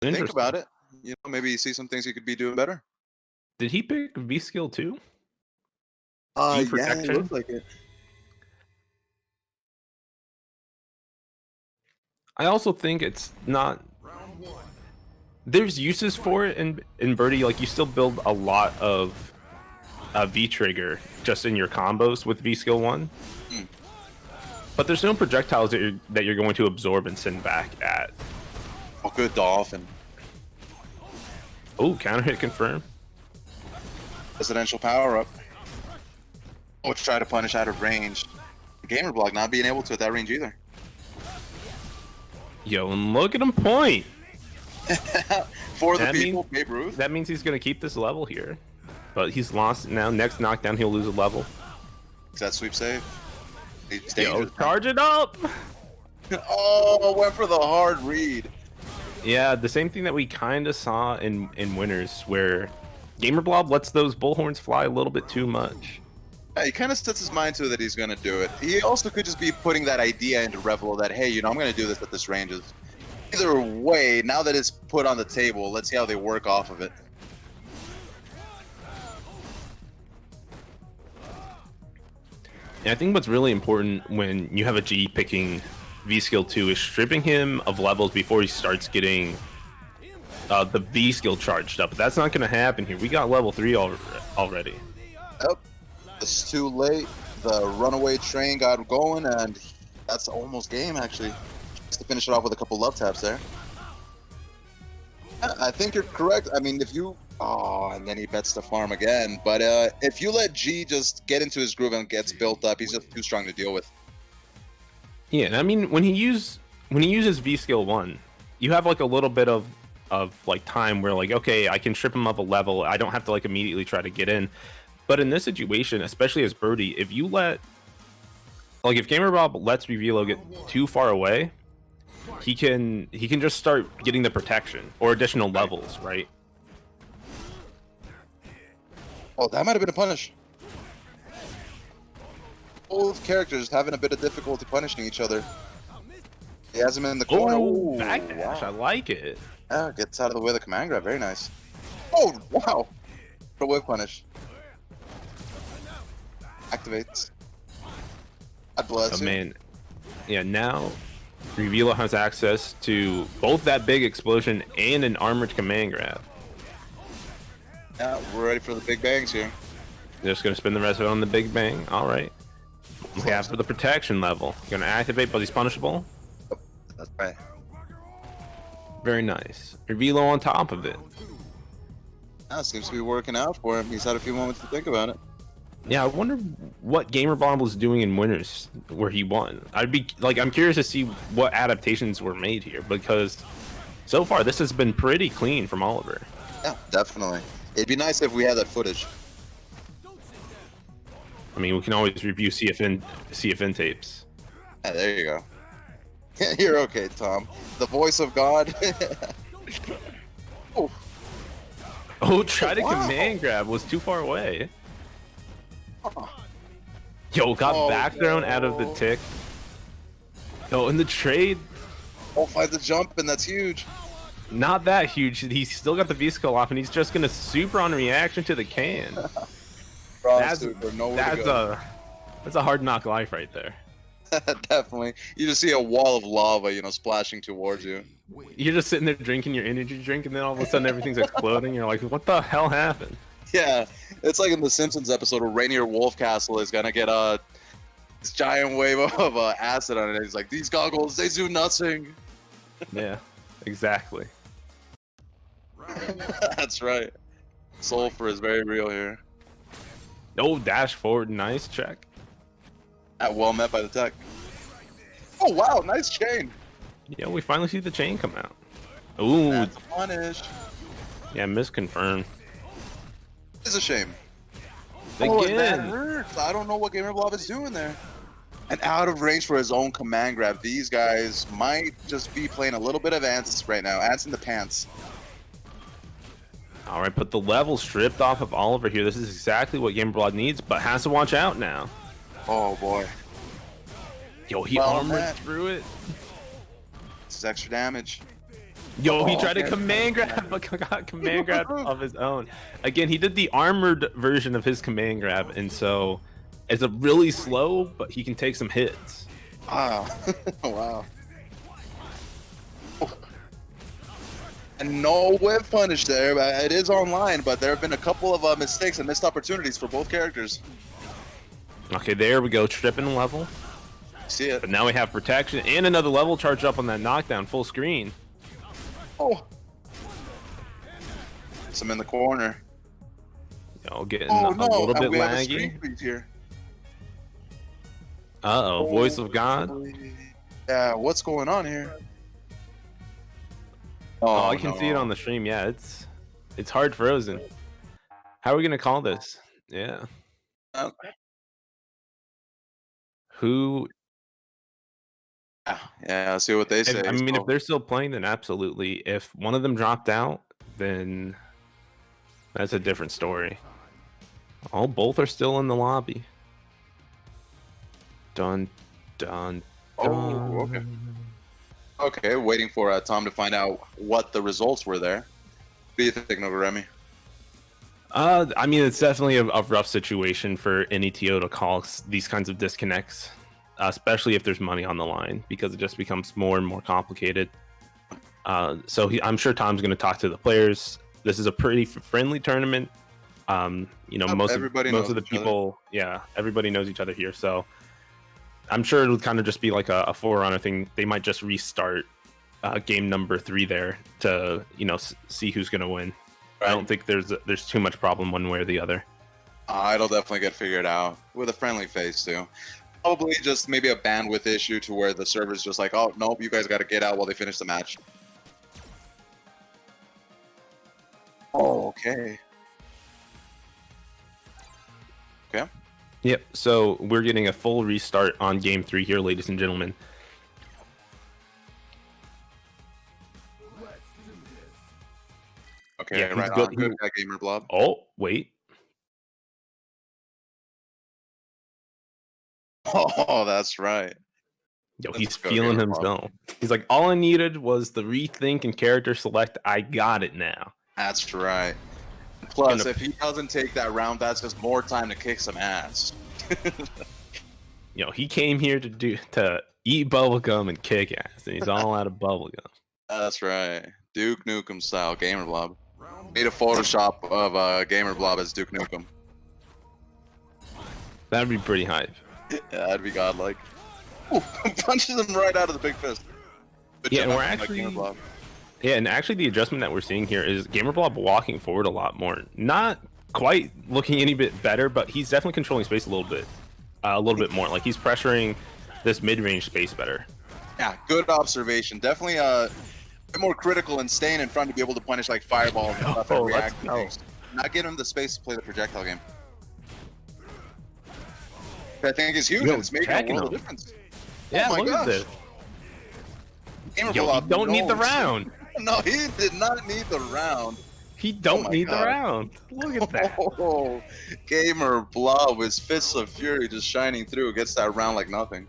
Think about Interesting. it. Maybe you see some things you could be doing better. Did he pick V skill too? View Yeah, it protection? looks like it. I also think it's not. There's uses for it in Birdie. Like you still build a lot of V trigger just in your combos with V skill one, Mm. but there's no projectiles that you're going to absorb and send back at. Oh, good dolphin. Oh, counter hit confirm. Residential power up. Oh, try to punish out of range. gAmerBlob not being able to at that range either. Yo, and look at him point. For the That people, means Babe Ruth. that means he's gonna keep this level here, but he's lost it now. Next knockdown, he'll lose a level. Is that sweep save? He's Yo, dangerous. charge it up. Oh, went for the hard read. Yeah, the same thing that we kind of saw in Winners, where gAmerBlob lets those bullhorns fly a little bit too much. Yeah, he kind of sets his mind to it that he's going to do it. He also could just be putting that idea into Revilo that, hey, I'm going to do this at this ranges. Either way, now that it's put on the table, let's see how they work off of it. And I think what's really important when you have a G picking V skill 2 is stripping him of levels before he starts getting the V skill charged up. That's not going to happen here. We got level 3 already. Yep. It's too late. The runaway train got going, and that's almost game, actually. Just to finish it off with a couple love taps there. I think you're correct. I mean, if you... Oh, and then he bets the farm again. But if you let G just get into his groove and gets built up, he's just too strong to deal with. Yeah, and I mean, when he uses V skill 1, you have like a little bit of like time where like, okay, I can strip him of a level. I don't have to like immediately try to get in. But in this situation, especially as Birdie, if you let, like, if gAmerBlob lets Revilo get too far away, he can just start getting the protection or additional levels, right? Oh, that might have been a punish. Both characters having a bit of difficulty punishing each other. He has him in the corner. Oh, Ooh, backdash! wow. I like it. Yeah, gets out of the way of the command grab. Very nice. Oh, wow. For whip punish. Activates. God bless you. Man, yeah. Now Revilo has access to both that big explosion and an armored command grab. Yeah, we're ready for the big bangs here. Just gonna spend the rest of it on the big bang. All right. Yeah, for the protection level. Gonna activate, but he's punishable. That's right. Very nice. Revilo on top of it. Yeah, seems to be working out for him. He's had a few moments to think about it. Yeah, I wonder what gAmerBlob was doing in Winners where he won. I'm curious to see what adaptations were made here, because so far this has been pretty clean from Oliver. Yeah, definitely. It'd be nice if we had that footage. I mean, we can always review CFN tapes. Yeah, there you go. You're okay, Tom. The voice of God. Oh, Oh, try to wow. command grab was too far away. Oh. Yo, got Oh, back thrown out of the no. tick. Yo, in the trade, Oh, finds the jump, and that's huge. not that huge. He's still got the V-Skull off, and he's just gonna super on reaction to the can. That's that's a hard knock life right there. Definitely. You just see a wall of lava, splashing towards you. You're just sitting there drinking your energy drink, and then all of a sudden everything's exploding. You're like, what the hell happened? Yeah, it's like in the Simpsons episode where Rainier Wolfcastle is gonna get this giant wave of acid on it. He's like, these goggles, they do nothing. Yeah, exactly. That's right. Sulfur is very real here. Oh, dash forward, nice check. Well met by the tech. Oh, wow, nice chain. Yeah, we finally see the chain come out. Ooh, That's a punish. yeah, misconfirmed. It's a shame. Again. And that hurts. I don't know what gAmerBlob is doing there. And out of range for his own command grab. These guys might just be playing a little bit of ants right now. Ants in the pants. All right, but the level stripped off of Oliver here. This is exactly what gAmerBlob needs, but has to watch out now. Oh, boy. Yo, he Well, armored that- through it. This is extra damage. Yo, he tried to okay. command grab, but got command grab of his own. Again, he did the armored version of his command grab, and so it's a really slow, but he can take some hits. Wow. Wow. And no whip punish there. It is online, but there have been a couple of mistakes and missed opportunities for both characters. Okay, there we go, tripping level. See it. But now we have protection and another level charge up on that knockdown, full screen. Oh. Some in the corner. Getting Oh a no, little bit we have a laggy. screen freeze here. Uh-oh, voice of God. Yeah, what's going on here? Oh, I can see it on the stream. Yeah, it's hard frozen. How are we gonna call this? Yeah. Who? Yeah, see what they say. I mean, if they're still playing, then absolutely. If one of them dropped out, then that's a different story. Oh, both are still in the lobby. Dun, dun, dun. Oh, okay. Okay, waiting for Tom to find out what the results were there. What do you think, Nogaremi? I mean, it's definitely a rough situation for any TO to call these kinds of disconnects, especially if there's money on the line, because it just becomes more and more complicated. So I'm sure Tom's going to talk to the players. This is a pretty friendly tournament. Most of the people, yeah, everybody knows each other here. So I'm sure it'll kind of just be like a forerunner thing. They might just restart game number 3 there to, see who's going to win. Right. I don't think there's too much problem one way or the other. It'll definitely get figured out with a friendly face too. Probably just maybe a bandwidth issue to where the server's just like, oh, nope, you guys got to get out while they finish the match. Oh, okay. Okay. Yep, so we're getting a full restart on game 3 here, ladies and gentlemen. Okay, yeah, right on. Good guy, gAmerBlob. Oh, wait. Oh, that's right. Yo, he's feeling himself. He's like, all I needed was the rethink and character select. I got it now. That's right. Plus, if he doesn't take that round, that's just more time to kick some ass. He came here to eat bubblegum and kick ass, and he's all out of bubblegum. That's right. Duke Nukem style gAmerBlob. Made a Photoshop of gAmerBlob as Duke Nukem. That'd be pretty hype. Yeah, that'd be godlike. Ooh, punches him right out of the big fist. But yeah, and we're actually... Yeah, and actually the adjustment that we're seeing here is gAmerBlob walking forward a lot more. Not quite looking any bit better, but he's definitely controlling space a little bit more. Like, he's pressuring this mid-range space better. Yeah, good observation. Definitely a bit more critical and staying in front to be able to punish like fireballs and stuff and react to things. Not give him the space to play the projectile game. I think it's huge. It's making a world of difference. Yeah, oh my look gosh. at this. Yo, he don't need the round. No, he did not need the round. He don't need the round. Look at that. Oh, gAmerBlob with Fists of Fury just shining through. Gets that round like nothing.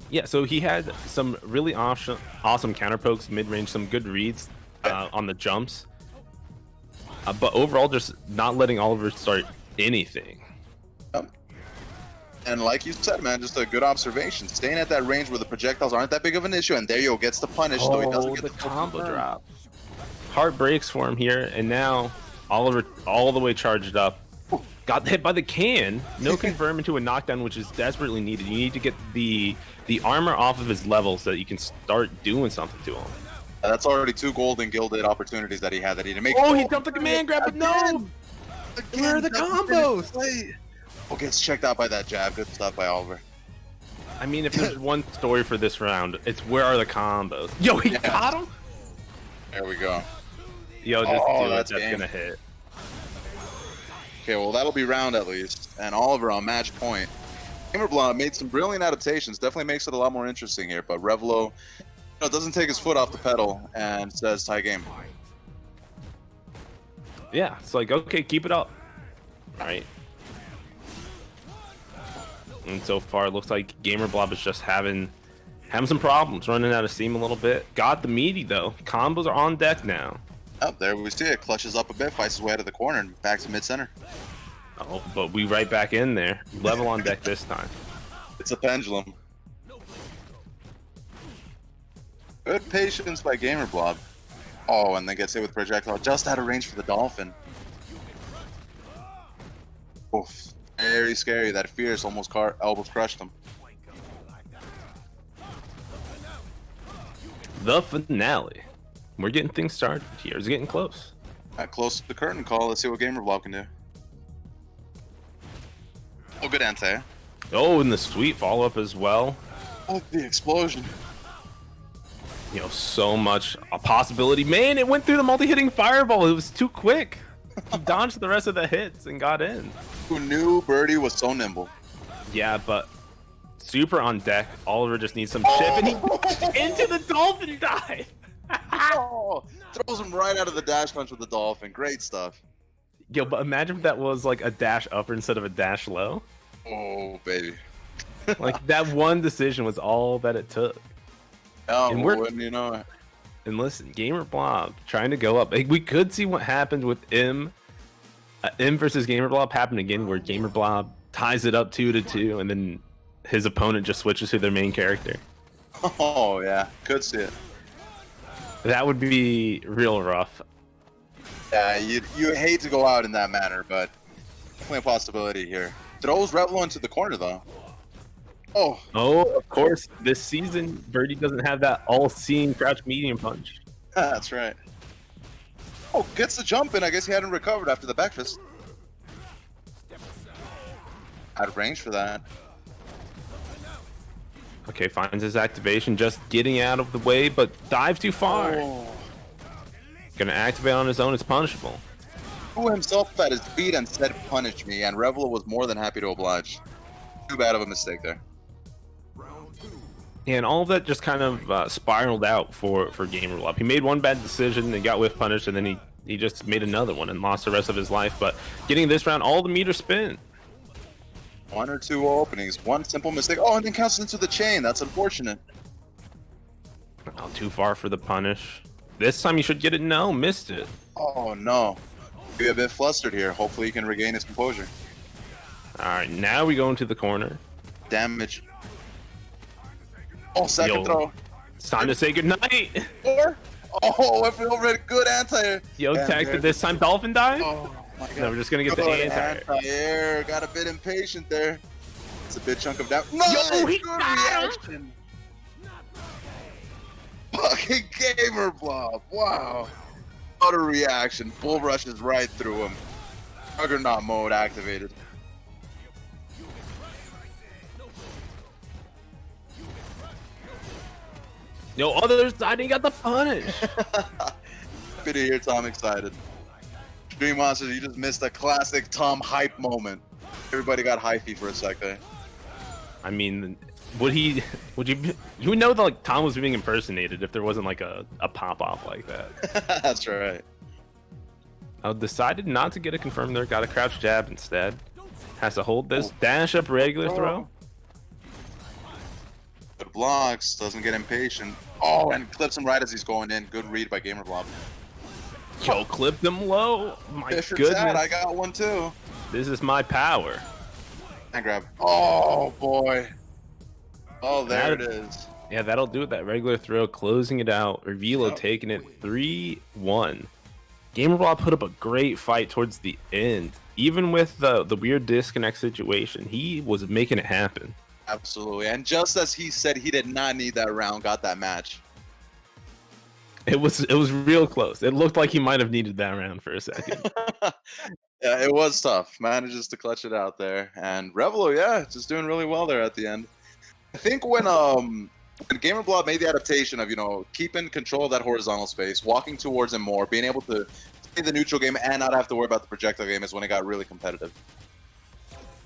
Yeah, so he had some really awesome counter pokes mid-range, some good reads on the jumps. But overall, just not letting Oliver start anything. And like you said, man, just a good observation. Staying at that range where the projectiles aren't that big of an issue, and there you go, gets the punish, so he doesn't get the combo drop. Heart breaks for him here, and now Oliver all the way charged up. Got hit by the can. No confirm into a knockdown, which is desperately needed. You need to get the armor off of his level so that you can start doing something to him. That's already 2 golden gilded opportunities that he had that he didn't make. Oh, he dumped the command grab, but no! Where are the combos? Oh, gets checked out by that jab. Good stuff by Oliver. I mean, if there's one story for this round, it's where are the combos? Yo, he got him? There we go. Yo, just do it. That's gonna hit. Okay, well, that'll be round at least. And Oliver on match point. gAmerBlob made some brilliant adaptations. Definitely makes it a lot more interesting here. But Revilo doesn't take his foot off the pedal and says tie game. Yeah, it's like, okay, keep it up. All right. And so far, it looks like gAmerBlob is just having Having some problems, running out of steam a little bit. Got the meaty though. Combos are on deck now. Oh, there we see it. Clutches up a bit, fights his way out of the corner, and back to mid-center. Oh, but we right back in there. Level on deck this time. It's a pendulum. Good patience by gAmerBlob. Oh, and then gets hit with projectile just out of range for the dolphin. Oof. Very scary. That fierce almost elbows crushed him. The finale. We're getting things started here. It's getting close. Close to the curtain call. Let's see what gAmerBlob can do. Oh, good anti. Oh, and the sweet follow-up as well. Oh, the explosion. You know, so much a possibility. Man, it went through the multi-hitting fireball. It was too quick. He dodged the rest of the hits and got in. Who knew Birdie was so nimble? Yeah, but super on deck. Oliver just needs some chip, and he into the dolphin dive. Oh, throws him right out of the dash punch with the dolphin. Great stuff. Yo, but imagine if that was like a dash upper instead of a dash low. Oh, baby. Like that one decision was all that it took. Oh, and wouldn't you know it? And listen, gAmerBlob trying to go up. Like, we could see what happened with M versus gAmerBlob happen again, where gAmerBlob ties it up 2-2, and then his opponent just switches to their main character. Oh yeah, could see it. That would be real rough. Yeah, you hate to go out in that manner, but definitely a possibility here. Throws Revilo into the corner though. Oh, of course, this season Birdie doesn't have that all-seeing crouch medium punch. that's right. Oh, gets the jump in. I guess he hadn't recovered after the back fist. Out of range for that. Okay, finds his activation, just getting out of the way, but dives too far. Oh. Gonna activate on his own, it's punishable. Threw himself at his feet and said, "Punish me," and Revilo was more than happy to oblige. Too bad of a mistake there. And all of that just kind of spiraled out for gAmerBlob. He made one bad decision and got whiff punished, and then he just made another one and lost the rest of his life. But getting this round, all the meter spin. One or two openings, one simple mistake. Oh, and then counts into the chain. That's unfortunate. Not too far for the punish. This time you should get it. No, missed it. Oh no. Be a bit flustered here. Hopefully he can regain his composure. All right, now we go into the corner. Damage. Oh, second throw. It's time to say goodnight. Or, oh, if we already good anti-air. Yo, tagged it this time. Dolphin dive. Oh my god. No, we're just gonna get Good the anti-air. anti-air. Got a bit impatient there. It's a bit chunk of down. No, Yo, he good got reaction. Fucking gAmerBlob. Wow. What a reaction. Bull rushes right through him. Juggernaut mode activated. Yo, other side, he got the punish. Happy to hear Tom excited. Dream Monsters, you just missed a classic Tom hype moment. Everybody got hypey for a sec there. I mean, would you would know that like Tom was being impersonated if there wasn't like a pop off like that. That's right. I decided not to get a confirm there. Got a crouch jab instead. Has to hold this dash up regular throw. Good blocks, doesn't get impatient. Oh, and clips him right as he's going in. Good read by gAmerBlob. Yo, clipped him low. My Fisher goodness. Tad, I got one too. This is my power. And grab. Oh boy. Oh, there it is. Yeah, that'll do it. That regular throw, closing it out. Revilo taking it 3-1. gAmerBlob put up a great fight towards the end. Even with the weird disconnect situation, he was making it happen. Absolutely. And just as he said he did not need that round, got that match. It was real close. It looked like he might have needed that round for a second. Yeah, it was tough. Manages to clutch it out there. And Revilo, yeah, just doing really well there at the end. I think when gAmerBlob made the adaptation of, keeping control of that horizontal space, walking towards him more, being able to play the neutral game and not have to worry about the projectile game is when it got really competitive.